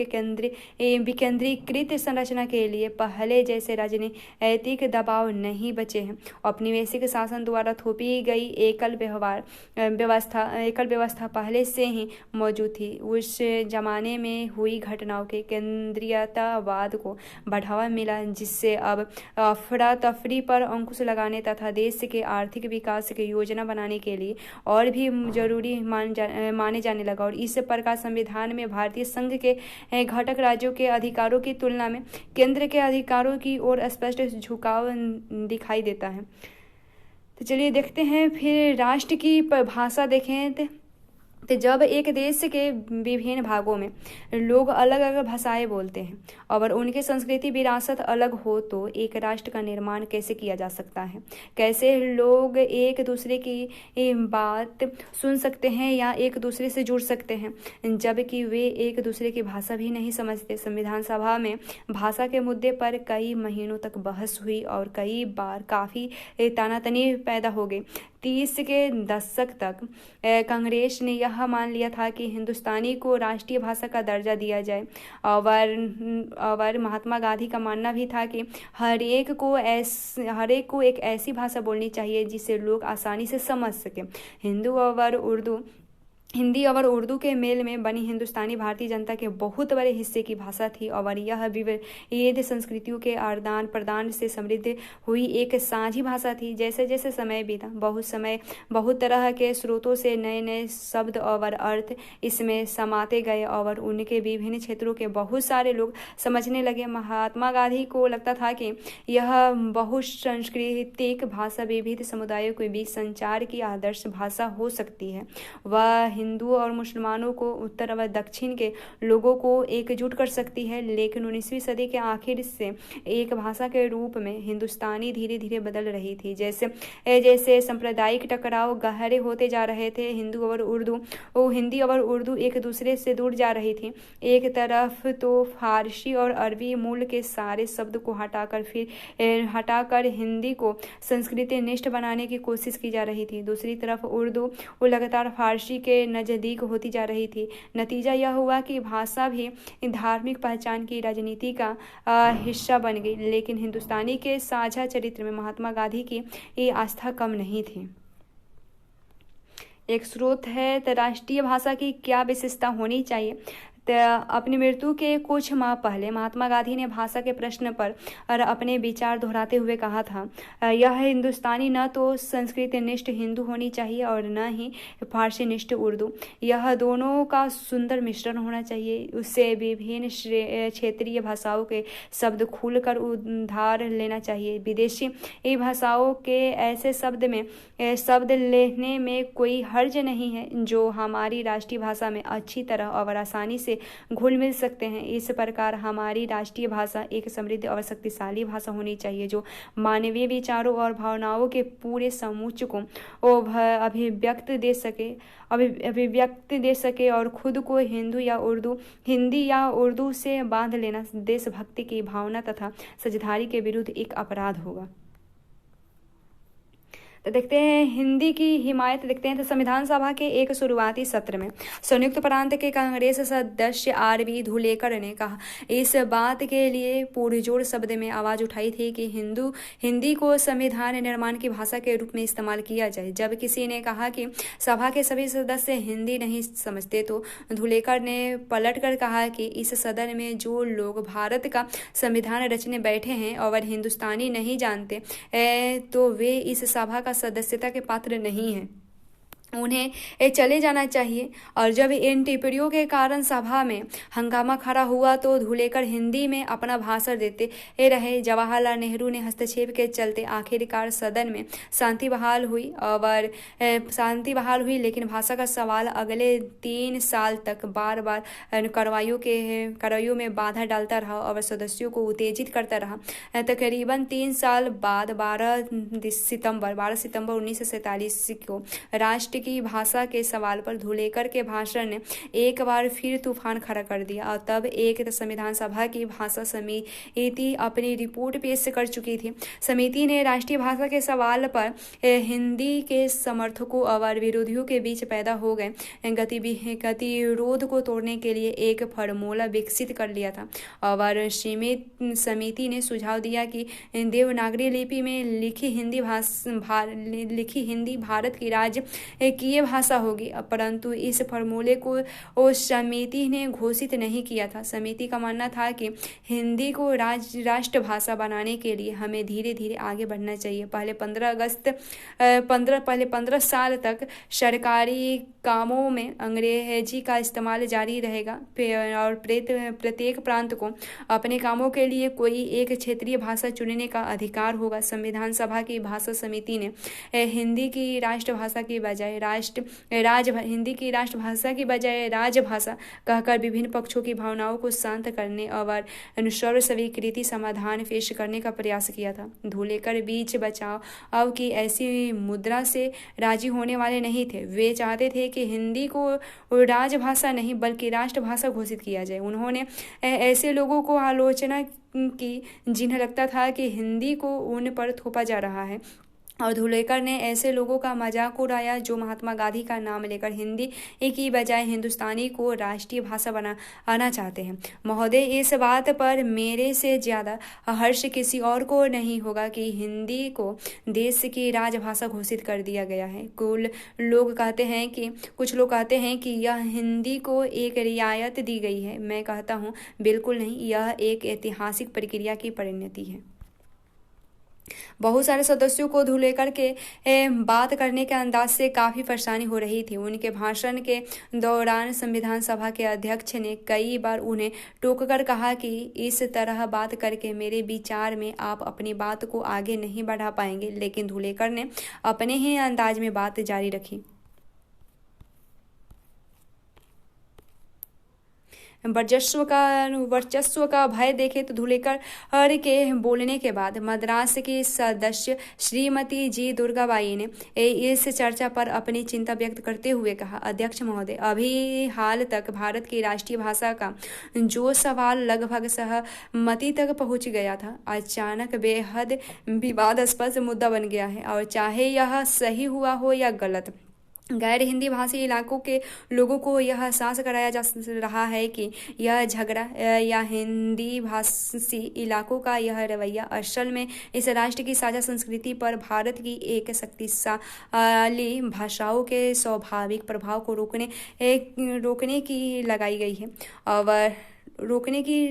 विकेंद्रीकृत संरचना के लिए पहले जैसे राजनीतिक दबाव नहीं बचे हैं। औपनिवेशिक शासन द्वारा थोपी गई एकल व्यवस्था पहले से ही मौजूद थी। उस जमाने में हुई घटनाओं के केंद्रीयतावाद को बढ़ावा मिला जिससे अब अफरा तफरी पर अंकुश लगाने तथा देश के आर्थिक विकास की योजना बनाने के लिए और भी जरूरी माने जाने लगा। और इस प्रकार संविधान में भारतीय संघ के घटक राज्यों के अधिकारों की तुलना में केंद्र के अधिकारों की ओर स्पष्ट झुकाव दिखाई देता है। तो चलिए देखते हैं फिर राष्ट्र की परिभाषा देखें तो जब एक देश के विभिन्न भागों में लोग अलग अलग भाषाएं बोलते हैं और उनकी संस्कृति विरासत अलग हो तो एक राष्ट्र का निर्माण कैसे किया जा सकता है। कैसे लोग एक दूसरे की बात सुन सकते हैं या एक दूसरे से जुड़ सकते हैं जबकि वे एक दूसरे की भाषा भी नहीं समझते। संविधान सभा में भाषा के मुद्दे पर कई महीनों तक बहस हुई और कई बार काफ़ी तनातनी पैदा हो गई। 30 के दशक तक कांग्रेस ने यह मान लिया था कि हिंदुस्तानी को राष्ट्रीय भाषा का दर्जा दिया जाए और महात्मा गांधी का मानना भी था कि हर एक को एक ऐसी भाषा बोलनी चाहिए जिसे लोग आसानी से समझ सकें। हिंदी और उर्दू के मेल में बनी हिंदुस्तानी भारतीय जनता के बहुत बड़े हिस्से की भाषा थी और यह विविध संस्कृतियों के आदान प्रदान से समृद्ध हुई एक साझी भाषा थी। जैसे जैसे समय बीता बहुत तरह के स्रोतों से नए नए शब्द और अर्थ इसमें समाते गए और उनके विभिन्न क्षेत्रों के बहुत सारे लोग समझने लगे। महात्मा गांधी को लगता था कि यह बहुसांस्कृतिक भाषा विविध समुदायों के बीच संचार की आदर्श भाषा हो सकती है। वह हिंदुओं और मुसलमानों को, उत्तर और दक्षिण के लोगों को एकजुट कर सकती है। लेकिन 19वीं सदी के आखिर से एक भाषा के रूप में हिंदुस्तानी धीरे धीरे बदल रही थी। जैसे जैसे सांप्रदायिक टकराव गहरे होते जा रहे थे, हिंदी और उर्दू एक दूसरे से दूर जा रही थी। एक तरफ तो फारसी और अरबी मूल के सारे शब्द को हटाकर हिंदी को संस्कृति निष्ठ बनाने की कोशिश की जा रही थी। दूसरी तरफ उर्दू लगातार फारसी के नजदीक होती जा रही थी। नतीजा यह हुआ कि भाषा भी धार्मिक पहचान की राजनीति का हिस्सा बन गई। लेकिन हिंदुस्तानी के साझा चरित्र में महात्मा गांधी की ये आस्था कम नहीं थी। एक स्रोत है तो राष्ट्रीय भाषा की क्या विशेषता होनी चाहिए। अपनी मृत्यु के कुछ माह पहले महात्मा गांधी ने भाषा के प्रश्न पर अपने विचार दोहराते हुए कहा था, यह हिंदुस्तानी न तो संस्कृत निष्ठ हिंदू होनी चाहिए और न ही फारसी निष्ठ उर्दू। यह दोनों का सुंदर मिश्रण होना चाहिए। उससे विभिन्न क्षेत्रीय भाषाओं के शब्द खुलकर उधार लेना चाहिए। विदेशी भाषाओं के ऐसे शब्द लेने में कोई हर्ज नहीं है जो हमारी राष्ट्रीय भाषा में अच्छी तरह और आसानी से घुल मिल सकते हैं। इस प्रकार हमारी राष्ट्रीय भाषा एक समृद्ध और शक्तिशाली भाषा होनी चाहिए जो मानवीय विचारों और भावनाओं के पूरे समुच्चय को अभिव्यक्ति दे सके और खुद को हिंदी या उर्दू से बांध लेना देशभक्ति की भावना तथा सजधारी के विरुद्ध एक अपराध होगा। तो देखते हैं हिंदी की हिमायत देखते हैं। तो संविधान सभा के एक शुरुआती सत्र में संयुक्त प्रांत के कांग्रेस सदस्य आर.बी. धुलेकर ने कहा, इस बात के लिए पुरजोर शब्द में आवाज उठाई थी कि हिंदी को संविधान निर्माण की भाषा के रूप में इस्तेमाल किया जाए। जब किसी ने कहा कि सभा के सभी सदस्य हिंदी नहीं समझते तो धुलेकर ने पलटकर कहा कि इस सदन में जो लोग भारत का संविधान रचने बैठे हैं और हिंदुस्तानी नहीं जानते तो वे इस सभा का सदस्यता के पात्र नहीं हैं। उन्हें चले जाना चाहिए। और जब इन टिप्पणियों के कारण सभा में हंगामा खड़ा हुआ तो धुलेकर हिंदी में अपना भाषण देते रहे। जवाहरलाल नेहरू ने हस्तक्षेप के चलते आखिरकार सदन में शांति बहाल हुई लेकिन भाषा का सवाल अगले 3 साल तक बार बार कार्रवाइयों में बाधा डालता रहा और सदस्यों को उत्तेजित करता रहा। तकरीबन 3 साल बाद 12 सितंबर 1947 को राष्ट्र की भाषा के सवाल पर धुलेकर के भाषण ने एक बार फिर तूफान खड़ा कर दिया। और तब एक संविधान सभा की भाषा समिति अपनी रिपोर्ट पेश कर चुकी थी। समिति ने राष्ट्रीय भाषा के सवाल पर हिंदी के समर्थकों और विरोधियों के बीच पैदा हो गए गतिरोध को तोड़ने के लिए एक फार्मूला विकसित कर लिया था और समिति ने सुझाव दिया कि देवनागरी लिपि में लिखी हिंदी भारत की राजकीय भाषा होगी। परंतु इस फार्मूले को समिति ने घोषित नहीं किया था। समिति का मानना था कि हिंदी को राष्ट्र भाषा बनाने के लिए हमें धीरे धीरे आगे बढ़ना चाहिए। पहले 15 साल तक सरकारी कामों में अंग्रेजी का इस्तेमाल जारी रहेगा और प्रत्येक प्रांत को अपने कामों के लिए कोई एक क्षेत्रीय भाषा चुनने का अधिकार होगा। संविधान सभा की भाषा समिति ने हिंदी की राष्ट्रभाषा की बजाय राजभाषा कहकर विभिन्न पक्षों की भावनाओं को शांत करने और सर्वस्वीकृति समाधान पेश करने का प्रयास किया था। धुलेकर बीच बचाव की ऐसी मुद्रा से राजी होने वाले नहीं थे। वे चाहते थे कि हिंदी को राजभाषा नहीं बल्कि राष्ट्रभाषा घोषित किया जाए। उन्होंने ऐसे लोगों को आलोचना की जिन्हें लगता था कि हिंदी को उन पर थोपा जा रहा है और धुलेकर ने ऐसे लोगों का मजाक उड़ाया जो महात्मा गांधी का नाम लेकर हिंदी की बजाय हिंदुस्तानी को राष्ट्रीय भाषा बनाना चाहते हैं। महोदय, इस बात पर मेरे से ज़्यादा हर्ष किसी और को नहीं होगा कि हिंदी को देश की राजभाषा घोषित कर दिया गया है। कुछ लोग कहते हैं कि यह हिंदी को एक रियायत दी गई है। मैं कहता हूँ बिल्कुल नहीं, यह एक ऐतिहासिक प्रक्रिया की परिणति है। बहुत सारे सदस्यों को धुलेकर के बात करने के अंदाज से काफ़ी परेशानी हो रही थी। उनके भाषण के दौरान संविधान सभा के अध्यक्ष ने कई बार उन्हें टोककर कहा कि इस तरह बात करके मेरे विचार में आप अपनी बात को आगे नहीं बढ़ा पाएंगे, लेकिन धुलेकर ने अपने ही अंदाज में बात जारी रखी। वर्चस्व का भय देखे तो धुलेकर के बोलने के बाद मद्रास की सदस्य श्रीमती जी दुर्गाबाई ने इस चर्चा पर अपनी चिंता व्यक्त करते हुए कहा, अध्यक्ष महोदय, अभी हाल तक भारत की राष्ट्रीय भाषा का जो सवाल लगभग सहमति तक पहुंच गया था, अचानक बेहद विवादास्पद मुद्दा बन गया है। और चाहे यह सही हुआ हो या गलत, गैर हिंदी भाषी इलाकों के लोगों को यह एहसास कराया जा रहा है कि यह झगड़ा या हिंदी भाषी इलाकों का यह रवैया असल में इस राष्ट्र की साझा संस्कृति पर भारत की एक शक्तिशाली भाषाओं के स्वाभाविक प्रभाव को रोकने की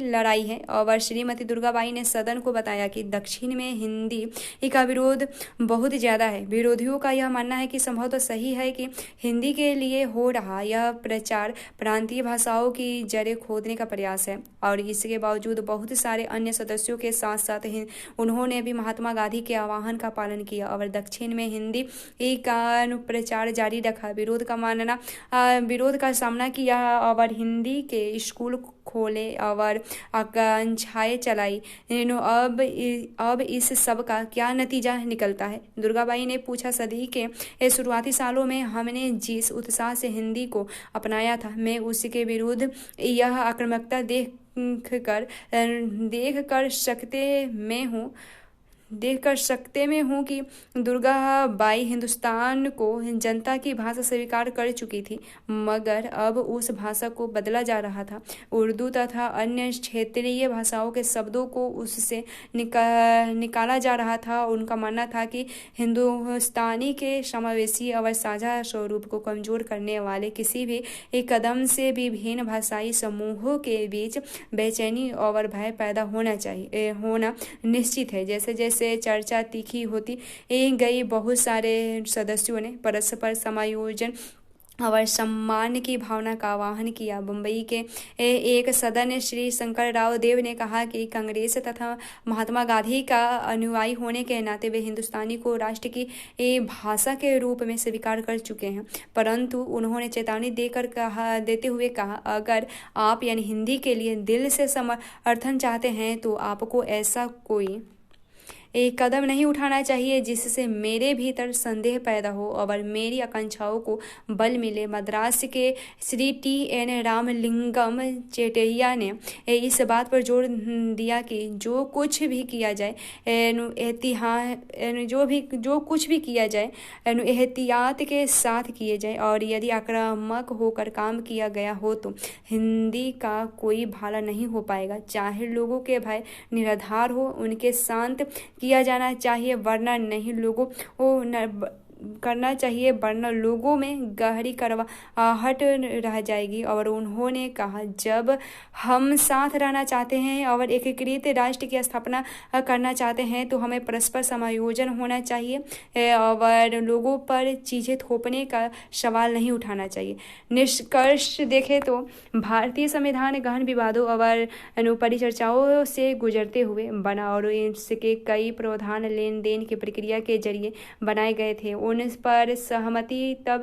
लड़ाई है। और श्रीमती दुर्गाबाई ने सदन को बताया कि दक्षिण में हिंदी का विरोध बहुत ज़्यादा है। विरोधियों का यह मानना है कि संभवतः सही है कि हिंदी के लिए हो रहा यह प्रचार प्रांतीय भाषाओं की जड़ें खोदने का प्रयास है। और इसके बावजूद बहुत सारे अन्य सदस्यों के साथ साथ उन्होंने भी महात्मा गांधी के आह्वान का पालन किया और दक्षिण में हिंदी का प्रचार जारी रखा। विरोध का सामना किया और हिंदी के स्कूल खोले और आकांक्षाएं चलाई। अब इस सब का क्या नतीजा निकलता है? दुर्गाबाई ने पूछा। सदी के शुरुआती सालों में हमने जिस उत्साह से हिंदी को अपनाया था, मैं उसके विरुद्ध यह आक्रामकता देख कर सकते में हूँ कि दुर्गाबाई हिंदुस्तान को जनता की भाषा स्वीकार कर चुकी थी, मगर अब उस भाषा को बदला जा रहा था। उर्दू तथा अन्य क्षेत्रीय भाषाओं के शब्दों को उससे निकाला जा रहा था। उनका मानना था कि हिंदुस्तानी के समावेशी और साझा स्वरूप को कमजोर करने वाले किसी भी एक कदम से विभिन्न भाषाई समूहों के बीच बेचैनी और भय पैदा होना निश्चित है। जैसे जैसे चर्चा तीखी होती गई, बहुत सारे सदस्यों ने परस्पर समायोजन और सम्मान की भावना का आह्वान किया। मुंबई के एक सदन श्री शंकर राव देव ने कहा कि कांग्रेस तथा महात्मा गांधी का अनुयायी होने के नाते वे हिंदुस्तानी को राष्ट्र की भाषा के रूप में स्वीकार कर चुके हैं, परंतु उन्होंने चेतावनी देते हुए कहा, अगर आप यानी हिंदी के लिए दिल से समर्थन चाहते हैं तो आपको ऐसा कोई एक कदम नहीं उठाना चाहिए जिससे मेरे भीतर संदेह पैदा हो और मेरी आकांक्षाओं को बल मिले। मद्रास के श्री T.N. रामलिंगम चेटैया ने इस बात पर जोर दिया कि जो कुछ भी किया जाए एहतियात के साथ किए जाए, और यदि आक्रामक होकर काम किया गया हो तो हिंदी का कोई भला नहीं हो पाएगा। चाहे लोगों के भय निराधार हो, उनके शांत किया जाना चाहिए, वरना लोगों में गहरी करवाहट रह जाएगी। और उन्होंने कहा, जब हम साथ रहना चाहते हैं और एकीकृत राष्ट्र की स्थापना करना चाहते हैं तो हमें परस्पर समायोजन होना चाहिए और लोगों पर चीज़ें थोपने का सवाल नहीं उठाना चाहिए। निष्कर्ष देखें तो भारतीय संविधान गहन विवादों और परिचर्चाओं से गुजरते हुए बना और इसके कई प्रावधान लेन देन की प्रक्रिया के जरिए बनाए गए थे। उन पर सहमति तब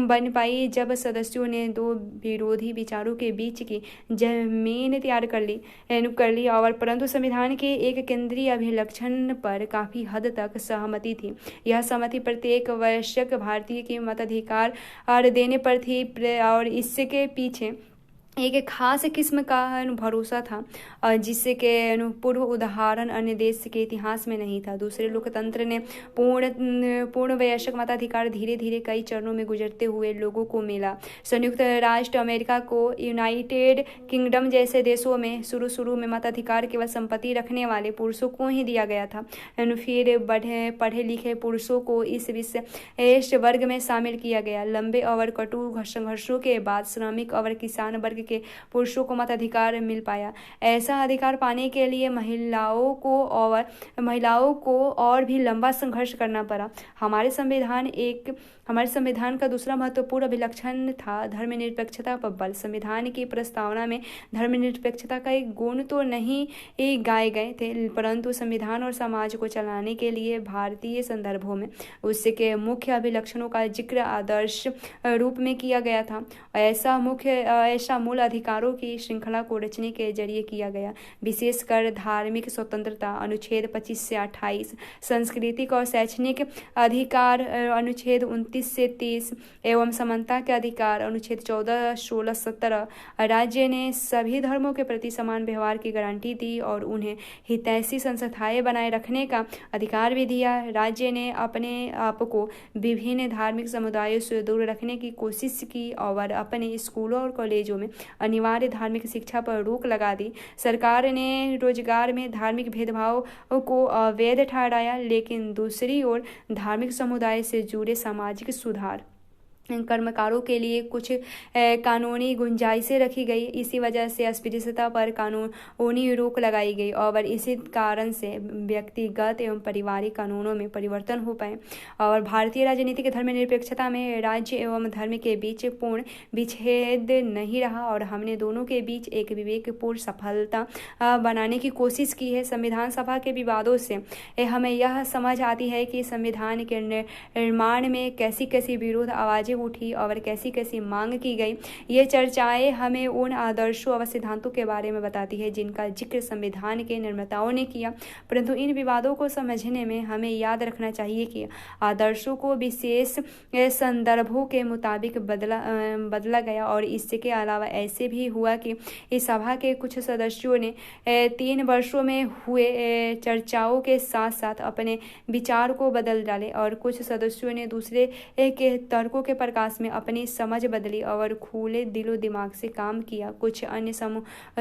बन पाई जब सदस्यों ने दो विरोधी विचारों के बीच की जमीन तैयार कर ली और परंतु संविधान के एक केंद्रीय अभिलक्षण पर काफ़ी हद तक सहमति थी। यह सहमति प्रत्येक वयस्क भारतीय के मताधिकार देने पर थी और इसके पीछे एक खास किस्म का भरोसा था जिससे के पूर्व उदाहरण अन्य देश के इतिहास में नहीं था। दूसरे लोकतंत्र ने पूर्ण वयस्क मताधिकार धीरे धीरे कई चरणों में गुजरते हुए लोगों को मिला। संयुक्त राष्ट्र अमेरिका को यूनाइटेड किंगडम जैसे देशों में शुरू में मताधिकार केवल संपत्ति रखने वाले पुरुषों को ही दिया गया था। फिर पढ़े लिखे पुरुषों को इस विशेष वर्ग में शामिल किया गया। लंबे और कटु संघर्षों के बाद श्रमिक और किसान वर्ग के पुरुषों को मताधिकार मिल पाया। ऐसा अधिकार पाने के लिए महिलाओं को और भी लंबा संघर्ष करना पड़ा। हमारे संविधान का दूसरा महत्वपूर्ण अभिलक्षण था धर्मनिरपेक्षता पर बल। संविधान की प्रस्तावना में धर्मनिरपेक्षता का एक गुण तो नहीं गाए गए थे, परंतु संविधान और समाज को चलाने के लिए भारतीय संदर्भों में उसके मुख्य अभिलक्षणों का जिक्र आदर्श रूप में किया गया था। ऐसा मूल अधिकारों की श्रृंखला को रचने के जरिए किया गया। विशेषकर धार्मिक स्वतंत्रता अनुच्छेद 25 से 28, सांस्कृतिक और शैक्षणिक अधिकार अनुच्छेद 29 से 30 एवं समानता के अधिकार अनुच्छेद 14, 16, 17 राज्य ने सभी धर्मों के प्रति समान व्यवहार की गारंटी दी और उन्हें हितैषी संस्थाएं बनाए रखने का अधिकार भी दिया। राज्य ने अपने आप को विभिन्न धार्मिक समुदायों से दूर रखने की कोशिश की और अपने स्कूलों और कॉलेजों में अनिवार्य धार्मिक शिक्षा पर रोक लगा दी। सरकार ने रोजगार में धार्मिक भेदभाव को अवैध ठहराया, लेकिन दूसरी ओर धार्मिक समुदाय से जुड़े सामाजिक सुधार कर्मकारों के लिए कुछ कानूनी गुंजाइशें रखी गई। इसी वजह से अस्पृश्यता पर कानूनी रोक लगाई गई और इसी कारण से व्यक्तिगत एवं पारिवारिक कानूनों में परिवर्तन हो पाए। और भारतीय राजनीतिक धर्मनिरपेक्षता में राज्य एवं धर्म के बीच पूर्ण विच्छेद नहीं रहा और हमने दोनों के बीच एक विवेकपूर्ण सफलता बनाने की कोशिश की है। संविधान सभा के विवादों से हमें यह समझ आती है कि संविधान के निर्माण में कैसी कैसी विरोध आवाजें उठी और कैसी कैसी मांग की गई। ये चर्चाएं हमें उन आदर्शों और सिद्धांतों के बारे में बताती है जिनका जिक्र संविधान के निर्माताओं ने किया, परंतु इन विवादों को समझने में हमें याद रखना चाहिए कि आदर्शों को विशेष संदर्भों के मुताबिक बदला गया और इसके अलावा ऐसे भी हुआ कि इस सभा के कुछ सदस्यों ने 3 वर्षों में हुए चर्चाओं के साथ साथ अपने विचार को बदल डाले और कुछ सदस्यों ने दूसरे के तर्कों के प्रकाश में अपनी समझ बदली और खुले दिलो दिमाग से काम किया। कुछ अन्य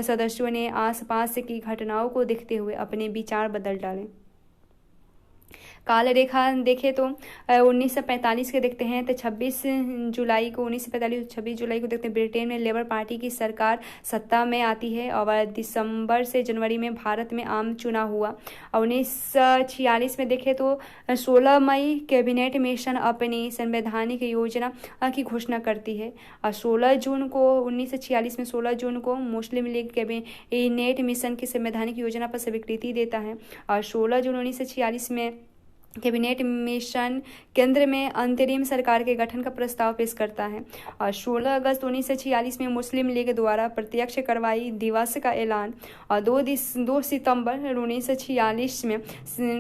सदस्यों ने आसपास की घटनाओं को देखते हुए अपने विचार बदल डाले। काल रेखा देखें तो 1945 के देखते हैं तो 26 जुलाई को देखते हैं ब्रिटेन में लेबर पार्टी की सरकार सत्ता में आती है और दिसंबर से जनवरी में भारत में आम चुनाव हुआ। और 1946 में देखें तो 16 मई कैबिनेट मिशन अपनी संवैधानिक योजना की घोषणा करती है और 16 जून को मुस्लिम लीग कैबिनेट मिशन की संवैधानिक योजना पर स्वीकृति देता है और 16 जून 1946 में कैबिनेट मिशन केंद्र में अंतरिम सरकार के गठन का प्रस्ताव पेश करता है और 16 अगस्त 1946 में मुस्लिम लीग द्वारा प्रत्यक्ष कार्रवाई दिवस का ऐलान और 2 सितंबर 1946 में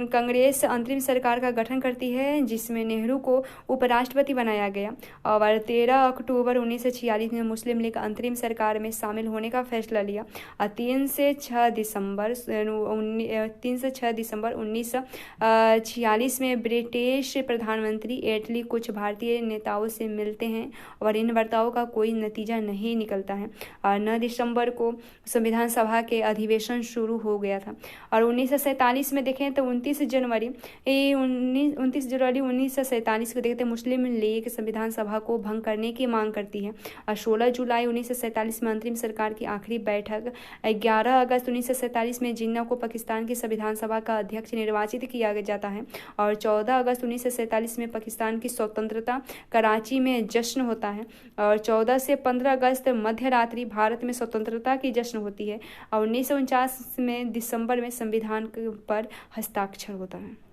कांग्रेस अंतरिम सरकार का गठन करती है जिसमें नेहरू को उपराष्ट्रपति बनाया गया और 13 अक्टूबर 1946 में मुस्लिम लीग अंतरिम सरकार में शामिल होने का फैसला लिया और 3 से 6 दिसंबर 1946 में ब्रिटिश प्रधानमंत्री एटली कुछ भारतीय नेताओं से मिलते हैं और इन वार्ताओं का कोई नतीजा नहीं निकलता है और 9 दिसंबर को संविधान सभा के अधिवेशन शुरू हो गया था। और 1947 में देखें तो 29 जनवरी 1947 को देखते मुस्लिम लीग संविधान सभा को भंग करने की मांग करती है और 16 जुलाई 1947 में अंतरिम सरकार की आखिरी बैठक 11 अगस्त 1947 में जिन्ना को पाकिस्तान की संविधान सभा का अध्यक्ष निर्वाचित किया जाता है और 14 अगस्त 1947 में पाकिस्तान की स्वतंत्रता कराची में जश्न होता है और 14 से 15 अगस्त मध्य रात्रि भारत में स्वतंत्रता की जश्न होती है और 1949 में दिसंबर में संविधान पर हस्ताक्षर होता है।